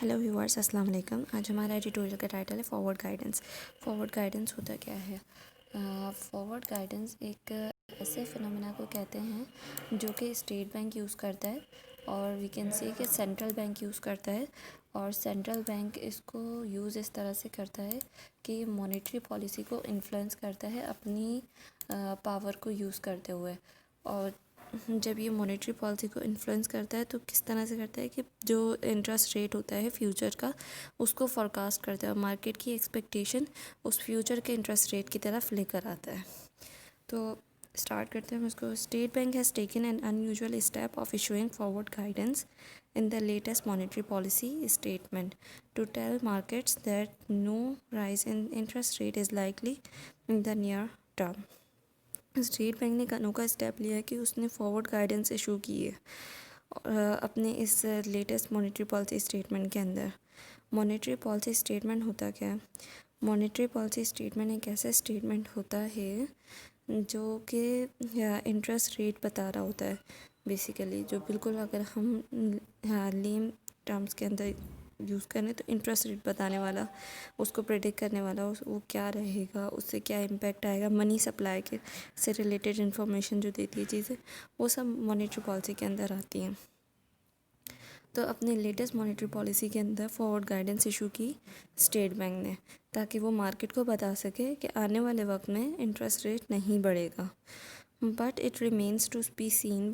Hello viewers, अस्सलाम वालेकुम। आज हमारा एडिटोरियल का टाइटल है फॉरवर्ड गाइडेंस। फॉरवर्ड गाइडेंस होता क्या है? फॉरवर्ड गाइडेंस एक ऐसे फिनोमेना को कहते हैं जो कि स्टेट बैंक यूज़ करता है और वी कैन से कि सेंट्रल बैंक यूज़ करता है। और सेंट्रल बैंक इसको यूज़ इस तरह से करता है कि मॉनेटरी पॉलिसी को इन्फ्लुएंस करता है अपनी पावर को यूज़ करते हुए। और जब ये मॉनेटरी पॉलिसी को इन्फ्लुएंस करता है तो किस तरह से करता है कि जो इंटरेस्ट रेट होता है फ्यूचर का उसको फोरकास्ट करता है और मार्केट की एक्सपेक्टेशन उस फ्यूचर के इंटरेस्ट रेट की तरफ लेकर आता है। तो स्टार्ट करते हैं हम इसको। State bank has taken N unusual step of issuing forward guidance in the latest monetary policy statement to tell markets that no rise in interest rate is likely in the near term. State bank ने एक अनोखा step लिया है कि उसने forward guidance issue की है अपने इस लेटेस्ट मॉनेटरी पॉलिसी स्टेटमेंट के अंदर। मॉनेटरी पॉलिसी स्टेटमेंट होता क्या है? मॉनेटरी पॉलिसी स्टेटमेंट एक ऐसा स्टेटमेंट होता है जो कि इंटरेस्ट रेट बता रहा होता है बेसिकली, जो बिल्कुल अगर हम लेम टर्म्स के अंदर यूज़ करें तो इंटरेस्ट रेट बताने वाला, उसको प्रेडिक्ट करने वाला, वो क्या रहेगा, उससे क्या इम्पैक्ट आएगा, मनी सप्लाई के से रिलेटेड इन्फॉर्मेशन जो देती है चीज़ें, वो सब मॉनेटरी पॉलिसी के अंदर आती हैं। तो अपने लेटेस्ट मॉनेटरी पॉलिसी के अंदर फॉरवर्ड गाइडेंस इशू की स्टेट बैंक ने, ताकि वो मार्केट को बता सके कि आने वाले वक्त में इंटरेस्ट रेट नहीं बढ़ेगा। But it remains to be seen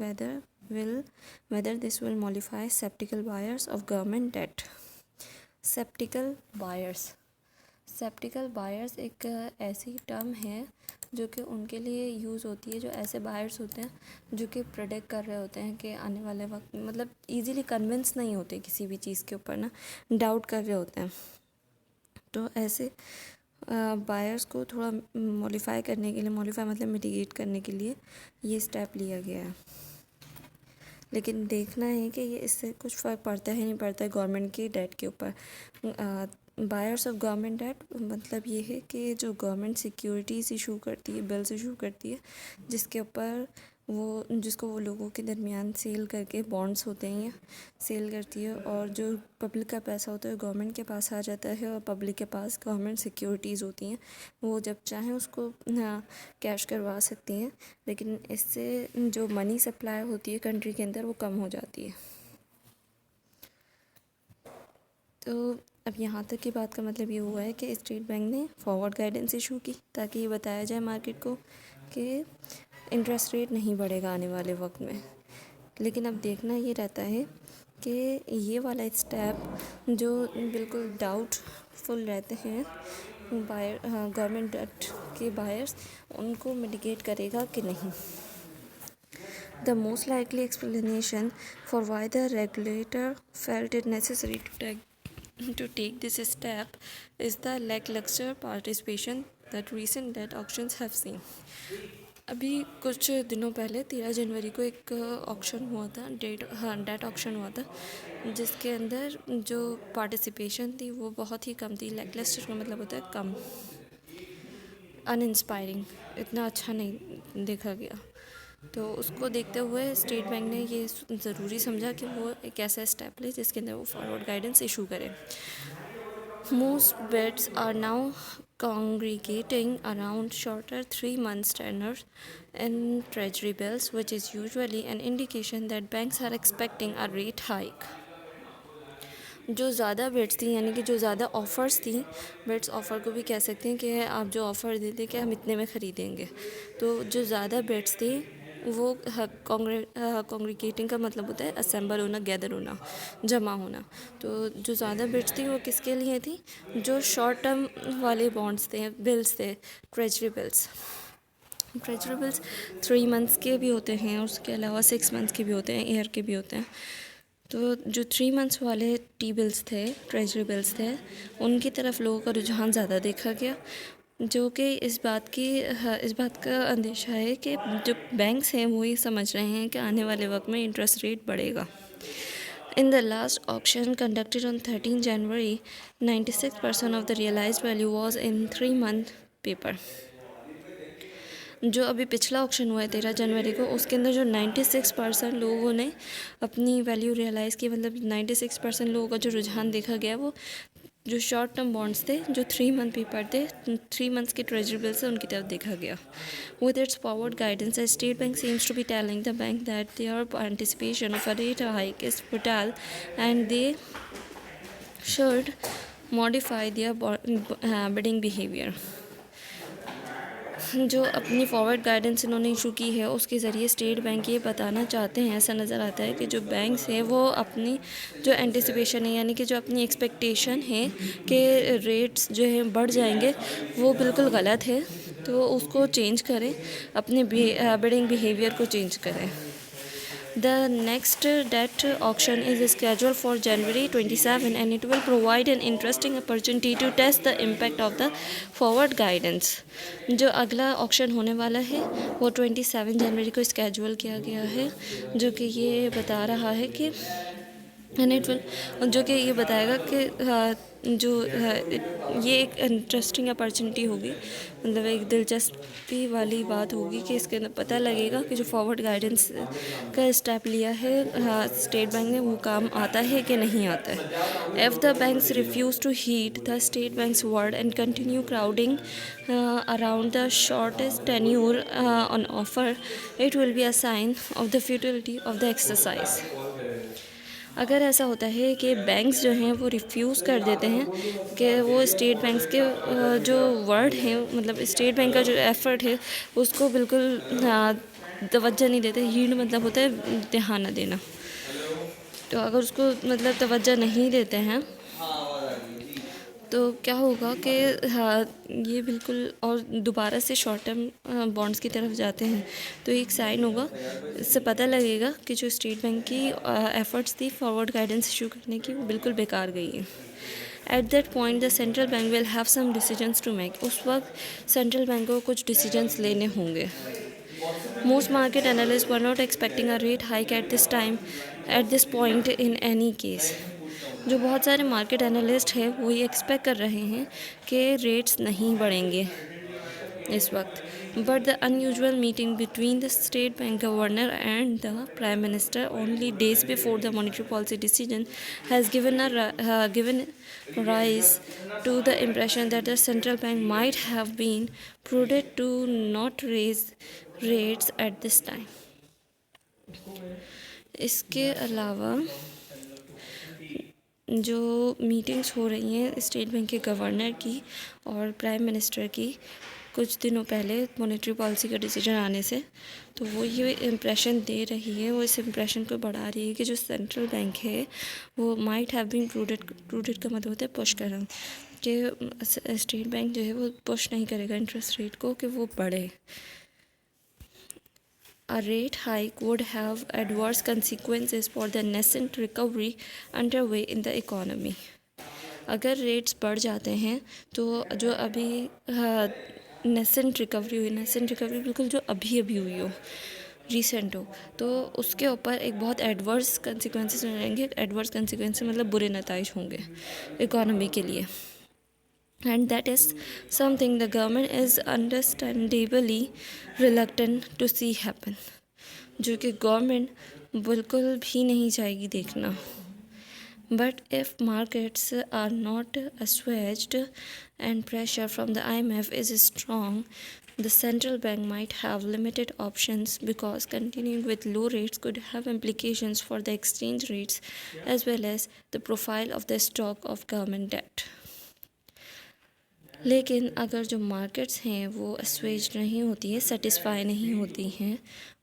whether this will mollify skeptical buyers of government debt. Sceptical buyers एक ऐसी टर्म है जो कि उनके लिए यूज़ होती है, जो ऐसे बायर्स होते हैं जो कि प्रेडिक्ट कर रहे होते हैं कि आने वाले वक्त मतलब इजीली कन्विंस नहीं होते किसी भी चीज़ के ऊपर, ना डाउट कर रहे होते हैं। तो ऐसे बायर्स को थोड़ा मॉडिफाई करने के लिए, मॉडिफाई मतलब मिटिगेट करने के लिए ये स्टेप लिया गया है। लेकिन देखना है कि ये इससे कुछ फ़र्क पड़ता है नहीं पड़ता है गवर्नमेंट की डेट के ऊपर। बायर्स ऑफ गवर्नमेंट डेट मतलब ये है कि जो गवर्नमेंट सिक्योरिटीज़ इशू करती है, बिल्स इशू करती है, जिसके ऊपर जिसको वो लोगों के दरमियान सेल करके बॉन्ड्स होते हैं सेल करती है, और जो पब्लिक का पैसा होता है गवर्नमेंट के पास आ जाता है और पब्लिक के पास गवर्नमेंट सिक्योरिटीज़ होती हैं, वो जब चाहें उसको कैश करवा सकती हैं। लेकिन इससे जो मनी सप्लाई होती है कंट्री के अंदर वो कम हो जाती है। तो अब यहाँ तक की बात का मतलब ये हुआ है कि स्टेट बैंक ने फॉरवर्ड गाइडेंस इशू की ताकि ये बताया जाए मार्केट को कि इंटरेस्ट रेट नहीं बढ़ेगा आने वाले वक्त में। लेकिन अब देखना ये रहता है कि ये वाला स्टेप जो बिल्कुल डाउटफुल रहते हैं बायर, गवर्नमेंट डेट के बायर्स, उनको मिटिगेट करेगा कि नहीं। The most likely explanation for why the regulator felt it necessary to take this step is the lackluster participation that recent debt auctions have seen. अभी कुछ दिनों पहले 13 जनवरी को एक ऑक्शन हुआ था, डेट ऑक्शन हुआ था, जिसके अंदर जो पार्टिसिपेशन थी वो बहुत ही कम थी। लैकलस्टर का मतलब होता है कम, अनइंस्पायरिंग, इतना अच्छा नहीं देखा गया। तो उसको देखते हुए स्टेट बैंक ने ये ज़रूरी समझा कि वो एक ऐसा स्टेप ले जिसके अंदर वो फॉरवर्ड गाइडेंस इशू करे। Most bids are now congregating around shorter 3 months tenors in treasury bills, which is usually an indication that banks are expecting a rate hike. जो ज़्यादा बिड्स थी, यानी कि जो ज़्यादा ऑफ़र्स थी, बिड्स ऑफ़र को भी कह सकते हैं कि आप जो ऑफ़र देते कि हम इतने में ख़रीदेंगे, तो जो ज़्यादा बिड्स थी वो कॉन्ग्रीगेटिंग का मतलब होता है असेंबल होना, गैदर होना, जमा होना। तो जो ज़्यादा बिड्स थी वो किसके लिए थी? जो शॉर्ट टर्म वाले बॉन्ड्स थे, बिल्स थे, ट्रेजरी बिल्स। 3 मंथ्स के भी होते हैं, उसके अलावा 6 मंथ्स के भी होते हैं, ईयर के भी होते हैं। तो जो 3 मंथ्स वाले टी बिल्स थे, ट्रेजरी बिल्स थे, उनकी तरफ लोगों का रुझान ज़्यादा देखा गया, जो कि इस बात का अंदेशा है कि जो बैंक्स हैं वो ये समझ रहे हैं कि आने वाले वक्त में इंटरेस्ट रेट बढ़ेगा। In the last auction conducted on 13 January, 96% of the realized value was in 3-month paper. जो अभी पिछला ऑक्शन हुआ है 13 जनवरी को, उसके अंदर जो 96% लोगों ने अपनी वैल्यू रियलाइज़ की, मतलब 96% लोगों का जो रुझान देखा गया वो जो शॉर्ट टर्म बॉन्ड्स थे, जो 3 मंथ पेपर थे, 3 मंथ्स के ट्रेजरी बिल से उनकी तरफ देखा गया. With its forward guidance, the State Bank seems to be telling the bank that their anticipation of a rate hike is fertile and they should modify their bidding behavior. जो अपनी forward guidance इन्होंने issue की है उसके ज़रिए state bank ये बताना चाहते हैं, ऐसा नज़र आता है कि जो बैंक्स हैं वो अपनी जो एंटिसिपेशन है, यानी कि जो अपनी एक्सपेक्टेशन है कि रेट्स जो है बढ़ जाएंगे, वो बिल्कुल गलत है. तो उसको चेंज करें, अपने बिडिंग बिहेवियर को चेंज करें. The next debt auction is scheduled for January 27 and it will provide an interesting opportunity to test the impact of the forward guidance. जो अगला ऑक्शन होने वाला है वो 27 जनवरी को स्केड्यूल किया गया है, जो कि ये बता रहा है कि जो कि ये बताएगा कि ये एक इंटरेस्टिंग अपॉर्चुनिटी होगी, मतलब एक दिलचस्पी वाली बात होगी कि इसके अंदर पता लगेगा कि जो फॉरवर्ड गाइडेंस का स्टेप लिया है स्टेट बैंक ने वो काम आता है कि नहीं आता है. If the banks refuse to heed the state bank's word and continue crowding around the shortest tenure on offer, it will be a sign of the futility of the exercise. अगर ऐसा होता है कि बैंक्स जो हैं वो refuse कर देते हैं कि वो स्टेट बैंक्स के जो वर्ड हैं, मतलब स्टेट बैंक का जो एफ़र्ट है उसको बिल्कुल तवज्जो नहीं देते. हीड मतलब होता है ध्यान न देना. तो अगर उसको मतलब तवज्जो नहीं देते हैं तो क्या होगा कि ये बिल्कुल और दोबारा से शॉर्ट टर्म बॉन्ड्स की तरफ जाते हैं, तो एक साइन होगा, इससे पता लगेगा कि जो स्टेट बैंक की एफ़र्ट्स थी फॉरवर्ड गाइडेंस इशू करने की वो बिल्कुल बेकार गई है. At that point the central bank will have some decisions to make. उस वक्त सेंट्रल बैंक को कुछ डिसीजंस लेने होंगे. Most market analyst were not expecting a rate hike at this point in any case. जो बहुत सारे मार्केट एनालिस्ट हैं वो ये एक्सपेक्ट कर रहे हैं कि रेट्स नहीं बढ़ेंगे इस वक्त. But the unusual meeting between the state bank governor and the prime minister only days before the monetary policy decision has given rise to the impression that the central bank might have been prudent to not raise rates at this time. इसके अलावा जो meetings हो रही हैं state bank के governor की और prime minister की कुछ दिनों पहले मॉनेटरी पॉलिसी का डिसीजन आने से, तो वो ये इम्प्रेशन दे रही है, वो इस इम्प्रेशन को बढ़ा रही है कि जो सेंट्रल बैंक है वो माइट हैव बीन प्रूडेंट का मतलब होता है पुश करना, कि स्टेट बैंक जो है वो पुश नहीं करेगा इंटरेस्ट रेट को कि वो बढ़े. A rate hike would have adverse consequences for the nascent recovery underway in the economy. अगर रेट्स बढ़ जाते हैं तो जो अभी नेसेंट रिकवरी बिल्कुल जो अभी हुई हो, रिसेंट हो, तो उसके ऊपर एक बहुत एडवर्स कंसिक्वेंसेस रहेंगे. एडवर्स कंसिक्वेंसेस मतलब बुरे नताइज होंगे इकोनॉमी के लिए. And that is something the government is understandably reluctant to see happen, जो कि गवर्नमेंट बिल्कुल भी नहीं चाहेगी देखना. But if markets are not assuaged and pressure from the IMF is strong, the central bank might have limited options, because continuing with low rates could have implications for the exchange rates as well as the profile of the stock of government debt. लेकिन अगर जो markets हैं वो अस्वेज नहीं होती हैं, satisfy नहीं होती हैं,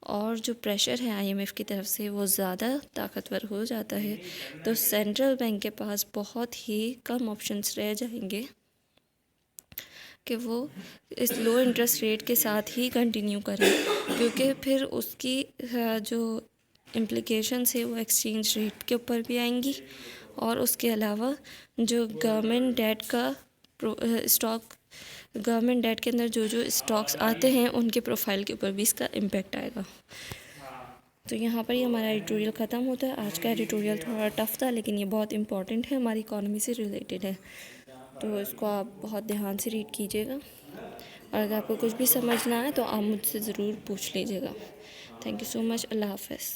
और जो प्रेशर है आईएमएफ की तरफ से वो ज़्यादा ताकतवर हो जाता है, तो सेंट्रल बैंक के पास बहुत ही कम ऑप्शंस रह जाएंगे कि वो इस लो इंटरेस्ट रेट के साथ ही कंटिन्यू करें, क्योंकि फिर उसकी जो इम्प्लिकेशंस है वो एक्सचेंज रेट के ऊपर भी आएंगी, और उसके अलावा जो गवर्नमेंट डेट का गवर्नमेंट डेट के अंदर जो स्टॉक्स आते हैं उनके प्रोफाइल के ऊपर भी इसका इम्पेक्ट आएगा. तो यहाँ पर ही हमारा एडिटोरियल ख़त्म होता है. आज का एडिटोरियल थोड़ा टफ था, लेकिन ये बहुत इंपॉर्टेंट है, हमारी इकोनॉमी से रिलेटेड है, तो इसको आप बहुत ध्यान से रीड कीजिएगा. और अगर आपको कुछ भी समझ ना आए तो आप मुझसे ज़रूर पूछ लीजिएगा। Thank you so much. अल्लाह हाफ़िज़।